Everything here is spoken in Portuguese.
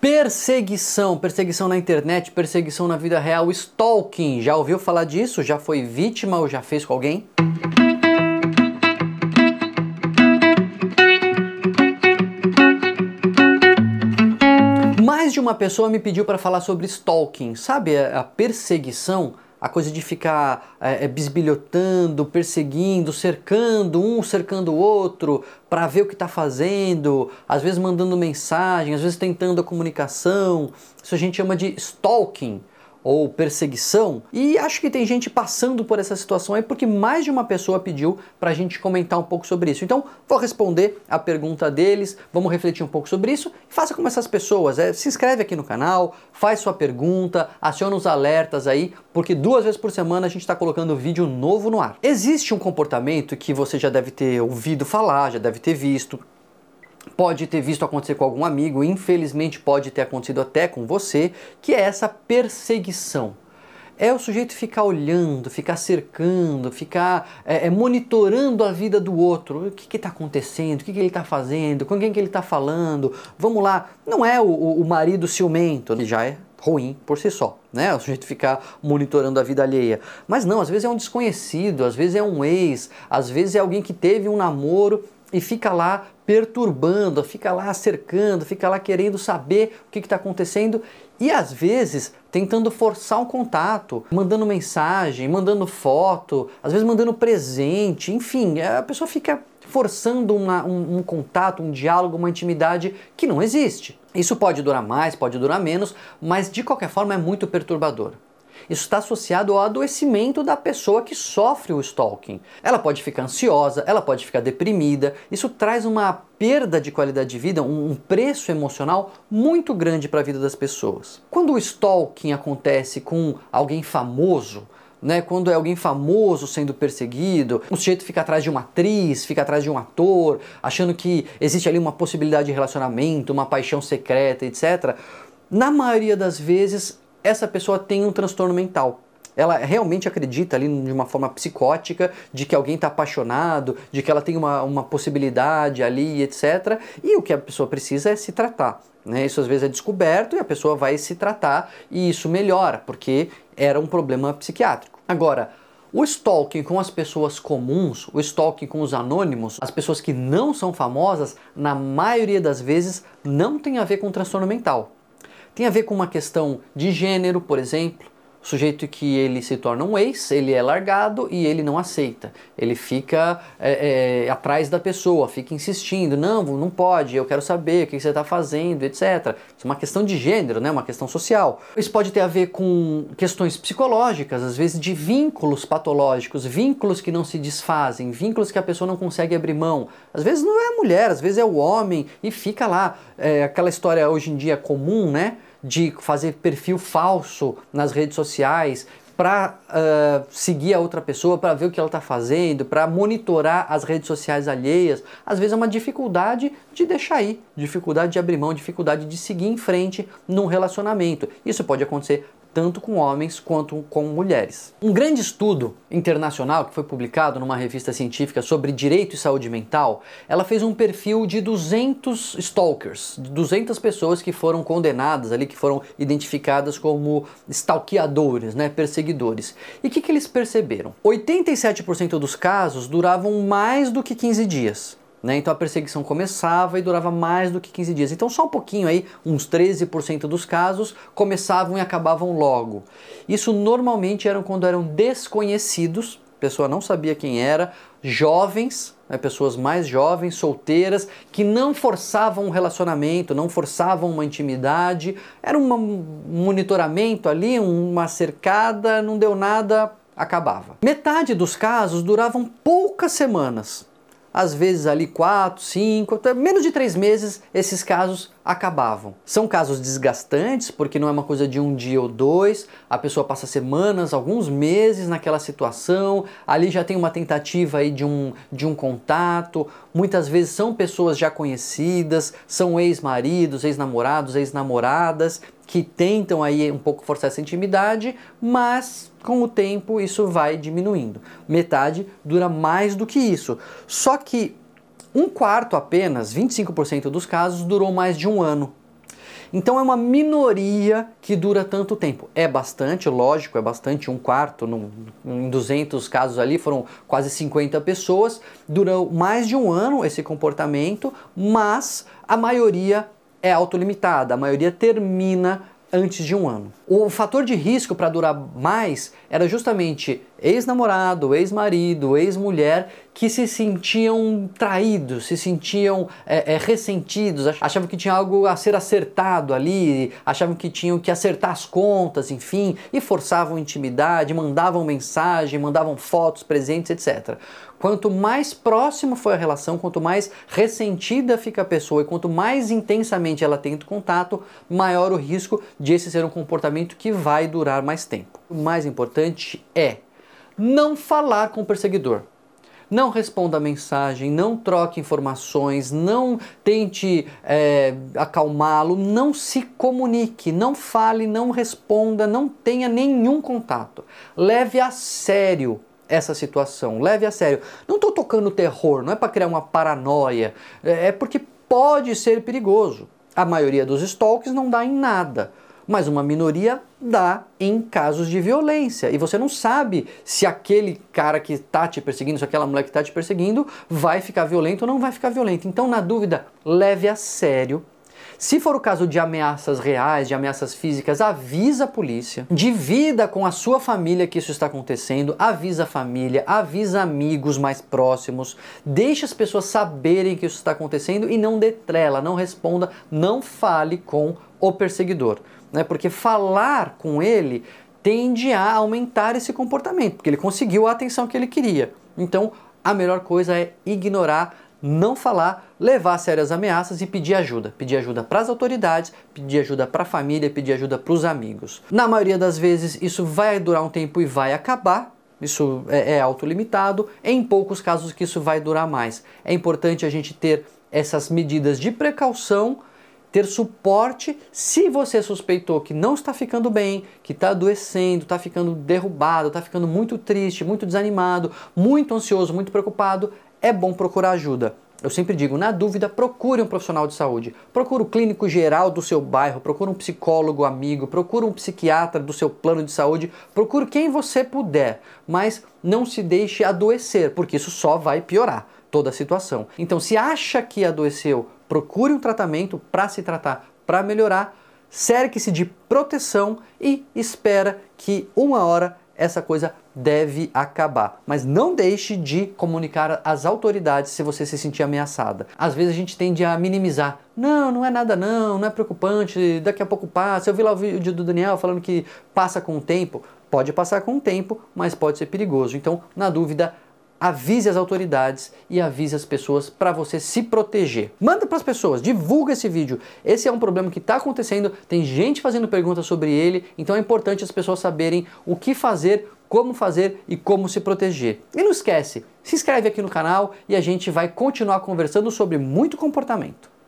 Perseguição, perseguição na internet, perseguição na vida real, stalking. Já ouviu falar disso? Já foi vítima ou já fez com alguém? Mais de uma pessoa me pediu para falar sobre stalking, sabe a perseguição? A coisa de ficar bisbilhotando, perseguindo, cercando o outro para ver o que está fazendo, às vezes mandando mensagem, às vezes tentando a comunicação. Isso a gente chama de stalking ou perseguição. E acho que tem gente passando por essa situação aí porque mais de uma pessoa pediu para a gente comentar um pouco sobre isso. Então vou responder a pergunta deles, vamos refletir um pouco sobre isso e faça como essas pessoas. Se inscreve aqui no canal, faz sua pergunta, aciona os alertas aí, porque 2 vezes por semana a gente está colocando vídeo novo no ar. Existe um comportamento que você já deve ter ouvido falar, já deve ter visto, pode ter visto acontecer com algum amigo, infelizmente pode ter acontecido até com você, que é essa perseguição. É o sujeito ficar olhando, ficar cercando, ficar monitorando a vida do outro. O que está acontecendo? O que ele está fazendo? Com quem que ele está falando? Vamos lá. Não é o marido ciumento, ele já é ruim por si só, né? O sujeito ficar monitorando a vida alheia. Mas não, às vezes é um desconhecido, às vezes é um ex, às vezes é alguém que teve um namoro e fica lá perturbando, fica lá cercando, fica lá querendo saber o que está acontecendo e às vezes tentando forçar um contato, mandando mensagem, mandando foto, às vezes mandando presente, enfim, a pessoa fica forçando um contato, um diálogo, uma intimidade que não existe. Isso pode durar mais, pode durar menos, mas de qualquer forma é muito perturbador. Isso está associado ao adoecimento da pessoa que sofre o stalking. Ela pode ficar ansiosa, ela pode ficar deprimida, isso traz uma perda de qualidade de vida, um preço emocional muito grande para a vida das pessoas. Quando o stalking acontece com alguém famoso, né, quando é alguém famoso sendo perseguido, o sujeito fica atrás de uma atriz, fica atrás de um ator, achando que existe ali uma possibilidade de relacionamento, uma paixão secreta, etc. Na maioria das vezes, essa pessoa tem um transtorno mental. Ela realmente acredita ali de uma forma psicótica de que alguém está apaixonado, de que ela tem uma possibilidade ali, etc. E o que a pessoa precisa é se tratar, né? Isso às vezes é descoberto e a pessoa vai se tratar e isso melhora, porque era um problema psiquiátrico. Agora, o stalking com as pessoas comuns, o stalking com os anônimos, as pessoas que não são famosas, na maioria das vezes não tem a ver com transtorno mental. Tem a ver com uma questão de gênero, por exemplo. O sujeito que ele se torna um ex, ele é largado e ele não aceita. Ele fica atrás da pessoa, fica insistindo. Não pode, eu quero saber o que você está fazendo, etc. Isso é uma questão de gênero, né? Uma questão social. Isso pode ter a ver com questões psicológicas, às vezes de vínculos patológicos, vínculos que não se desfazem, vínculos que a pessoa não consegue abrir mão. Às vezes não é a mulher, às vezes é o homem e fica lá. Aquela história hoje em dia comum, né? De fazer perfil falso nas redes sociais para seguir a outra pessoa, para ver o que ela está fazendo, para monitorar as redes sociais alheias. Às vezes é uma dificuldade de deixar ir, dificuldade de abrir mão, dificuldade de seguir em frente num relacionamento. Isso pode acontecer tanto com homens quanto com mulheres. Um grande estudo internacional que foi publicado numa revista científica sobre direito e saúde mental, ela fez um perfil de 200 stalkers, de 200 pessoas que foram condenadas ali, que foram identificadas como stalkeadores, né, perseguidores. E o que eles perceberam? 87% dos casos duravam mais do que 15 dias. Né? Então a perseguição começava e durava mais do que 15 dias. Então só um pouquinho aí, uns 13% dos casos começavam e acabavam logo. Isso normalmente eram quando eram desconhecidos, a pessoa não sabia quem era, jovens, né? Pessoas mais jovens, solteiras, que não forçavam um relacionamento, não forçavam uma intimidade, era um monitoramento ali, uma cercada, não deu nada, acabava. Metade dos casos duravam poucas semanas. Às vezes ali 4, 5, até menos de 3 meses esses casos acabavam. São casos desgastantes, porque não é uma coisa de um dia ou dois, a pessoa passa semanas, alguns meses naquela situação, ali já tem uma tentativa aí de um contato, muitas vezes são pessoas já conhecidas, são ex-maridos, ex-namorados, ex-namoradas, que tentam aí um pouco forçar essa intimidade, mas com o tempo isso vai diminuindo. Metade dura mais do que isso. Só que 1/4 apenas, 25% dos casos, durou mais de um ano. Então é uma minoria que dura tanto tempo. É bastante, lógico, é bastante, um quarto, em 200 casos ali foram quase 50 pessoas, durou mais de um ano esse comportamento, mas a maioria é autolimitada, a maioria termina antes de um ano. O fator de risco para durar mais era justamente ex-namorado, ex-marido, ex-mulher que se sentiam traídos, se sentiam ressentidos, achavam que tinha algo a ser acertado ali, achavam que tinham que acertar as contas, enfim, e forçavam intimidade, mandavam mensagem, mandavam fotos, presentes, etc. Quanto mais próximo foi a relação, quanto mais ressentida fica a pessoa e quanto mais intensamente ela tem contato, maior o risco de esse ser um comportamento que vai durar mais tempo. O mais importante é não falar com o perseguidor. Não responda a mensagem, não troque informações, não tente acalmá-lo, não se comunique, não fale, não responda, não tenha nenhum contato. Leve a sério essa situação, leve a sério. Não estou tocando terror, não é para criar uma paranoia, é porque pode ser perigoso. A maioria dos stalks não dá em nada, mas uma minoria dá em casos de violência. E você não sabe se aquele cara que está te perseguindo, se aquela mulher que está te perseguindo vai ficar violento ou não vai ficar violento. Então, na dúvida, leve a sério. Se for o caso de ameaças reais, de ameaças físicas, avisa a polícia, divida com a sua família que isso está acontecendo, avisa a família, avisa amigos mais próximos, deixe as pessoas saberem que isso está acontecendo e não dê trela, não responda, não fale com o perseguidor, né? Porque falar com ele tende a aumentar esse comportamento, porque ele conseguiu a atenção que ele queria. Então, a melhor coisa é ignorar, não falar, levar a sério as ameaças e pedir ajuda. Pedir ajuda para as autoridades, pedir ajuda para a família, pedir ajuda para os amigos. Na maioria das vezes isso vai durar um tempo e vai acabar, isso é autolimitado, em poucos casos que isso vai durar mais. É importante a gente ter essas medidas de precaução, ter suporte se você suspeitou que não está ficando bem, que está adoecendo, está ficando derrubado, está ficando muito triste, muito desanimado, muito ansioso, muito preocupado, é bom procurar ajuda. Eu sempre digo, na dúvida, procure um profissional de saúde. Procure o clínico geral do seu bairro, procure um psicólogo amigo, procure um psiquiatra do seu plano de saúde, procure quem você puder, mas não se deixe adoecer, porque isso só vai piorar toda a situação. Então, se acha que adoeceu, procure um tratamento para se tratar, para melhorar, cerque-se de proteção e espera que uma hora essa coisa deve acabar. Mas não deixe de comunicar às autoridades se você se sentir ameaçada. Às vezes a gente tende a minimizar. Não é nada não é preocupante, daqui a pouco passa. Eu vi lá o vídeo do Daniel falando que passa com o tempo. Pode passar com o tempo, mas pode ser perigoso. Então, na dúvida, avise as autoridades e avise as pessoas para você se proteger. Manda para as pessoas, divulga esse vídeo. Esse é um problema que está acontecendo, tem gente fazendo perguntas sobre ele, então é importante as pessoas saberem o que fazer, e como se proteger. E não esquece, se inscreve aqui no canal e a gente vai continuar conversando sobre muito comportamento.